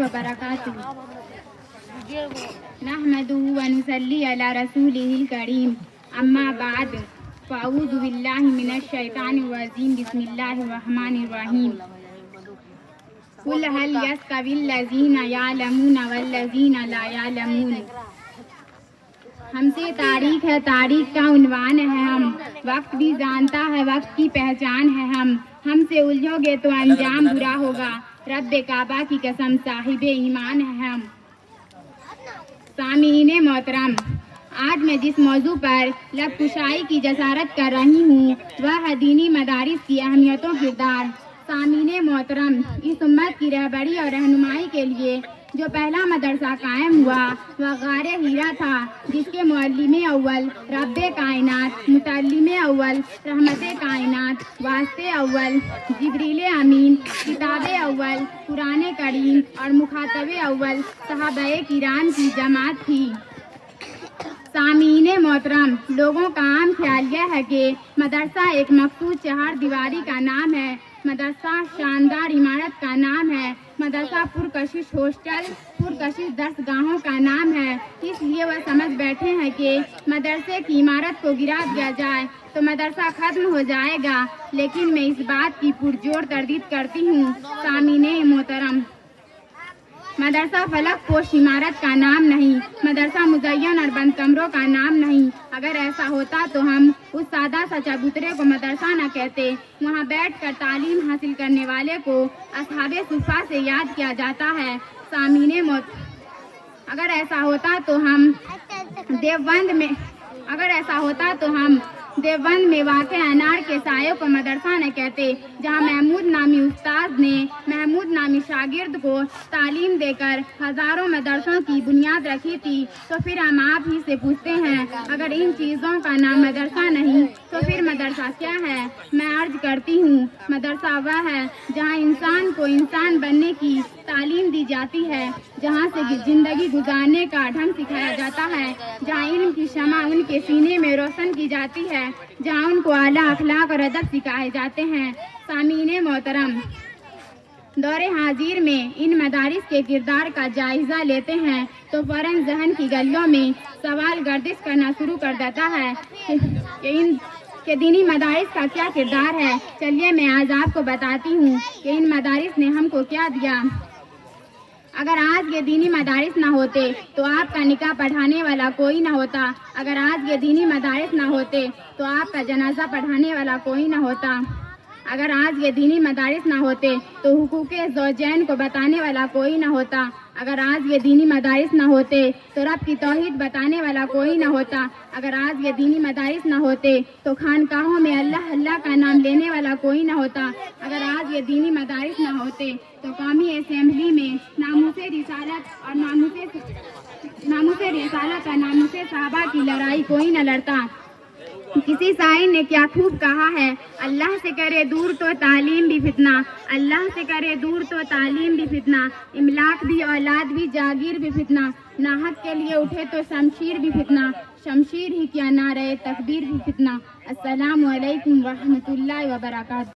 وبرکاتہ نحمده ونصلی علی رسولہ الکریم اما بعد فاعوذ باللہ من الشیطان الرجیم بسم اللہ الرحمن الرحیم قل هل يستوي الذین یعلمون والذین لا یعلمون. ہم سے تاریخ ہے، تاریخ کا عنوان ہے ہم، وقت بھی جانتا ہے، وقت کی پہچان ہے ہم سے الجھو گے تو انجام برا ہوگا، رب کعبہ کی قسم صاحب ایمان ہے ہم. سامعین محترم، آج میں جس موضوع پر لب کشائی کی جسارت کر رہی ہوں وہ ہے دینی مدارس کی اہمیت و کردار. سامعین محترم، اس امت کی رہبری اور رہنمائی کے لیے جو پہلا مدرسہ قائم ہوا وہ غار ہیرا تھا، جس کے معلم اول رب کائنات، متعلم اول رحمت کائنات، واسطے اول جبریل امین، کتاب اول قرآن کریم اور مخاطب اول صحابہ کرام کی جماعت تھی. سامعین محترم، لوگوں کا عام خیال یہ ہے کہ مدرسہ ایک مخصوص چہار دیواری کا نام ہے، مدرسہ شاندار عمارت کا نام ہے، مدرسہ پرکشش ہاسٹل، پرکشش درسگاہوں کا نام ہے. اس لیے وہ سمجھ بیٹھے ہیں کہ مدرسے کی عمارت کو گرا دیا جائے تو مدرسہ ختم ہو جائے گا، لیکن میں اس بات کی پرجور تردید کرتی ہوں. سامعین محترم، مدرسہ فلک پوش عمارت کا نام نہیں، مدرسہ مزین اور بند کمروں کا نام نہیں. اگر ایسا ہوتا تو ہم اس سادہ سا چبوترے کو مدرسہ نہ کہتے. وہاں بیٹھ کر تعلیم حاصل کرنے والے کو اصحاب صفا سے یاد کیا جاتا ہے. سامعین محترم، اگر ایسا ہوتا تو ہم دیوبند میں واقع انار کے سائے کو مدرسہ نہ کہتے، جہاں محمود نامی استاد نے محمود نامی شاگرد کو تعلیم دے کر ہزاروں مدرسوں کی بنیاد رکھی تھی. تو پھر ہم آپ ہی سے پوچھتے ہیں، اگر ان چیزوں کا نام مدرسہ نہیں تو پھر مدرسہ کیا ہے؟ میں عرض کرتی ہوں، مدرسہ وہ ہے جہاں انسان کو انسان بننے کی تعلیم دی جاتی ہے، جہاں سے زندگی گزارنے کا ڈھنگ سکھایا جاتا ہے، جہاں علم کی شمع ان کے سینے میں روشن کی جاتی ہے، جہاں ان کو اعلیٰ اخلاق اور ادب سکھائے جاتے ہیں. سامعین محترم، دور حاضر میں ان مدارس کے کردار کا جائزہ لیتے ہیں تو فوراً ذہن کی گلیوں میں سوال گردش کرنا شروع کر دیتا ہے کہ دینی مدارس کا کیا کردار ہے. چلیے میں آج آپ کو بتاتی ہوں کہ ان مدارس نے ہم کو کیا دیا. اگر آج یہ دینی مدارس نہ ہوتے تو آپ کا نکاح پڑھانے والا کوئی نہ ہوتا. اگر آج یہ دینی مدارس نہ ہوتے تو آپ کا جنازہ پڑھانے والا کوئی نہ ہوتا. اگر آج یہ دینی مدارس نہ ہوتے تو حقوق زوجین کو بتانے والا کوئی نہ ہوتا. اگر آج یہ دینی مدارس نہ ہوتے تو رب کی توحید بتانے والا کوئی نہ ہوتا. اگر آج یہ دینی مدارس نہ ہوتے تو خانقاہوں میں اللہ اللہ کا نام لینے والا کوئی نہ ہوتا. اگر آج یہ دینی مدارس نہ ہوتے تو قومی اسمبلی میں ناموس رسالت اور ناموس صحابہ کی لڑائی کوئی نہ لڑتا. کسی شاعر نے کیا خوب کہا ہے، اللہ سے کرے دور تو تعلیم بھی فتنہ، اللہ سے کرے دور تو تعلیم بھی فتنہ، املاک بھی اولاد بھی جاگیر بھی فتنہ، ناحق کے لیے اٹھے تو شمشیر بھی فتنہ، شمشیر ہی کیا نعرہ تکبیر بھی فتنہ. السلام علیکم ورحمۃ اللہ وبرکاتہ.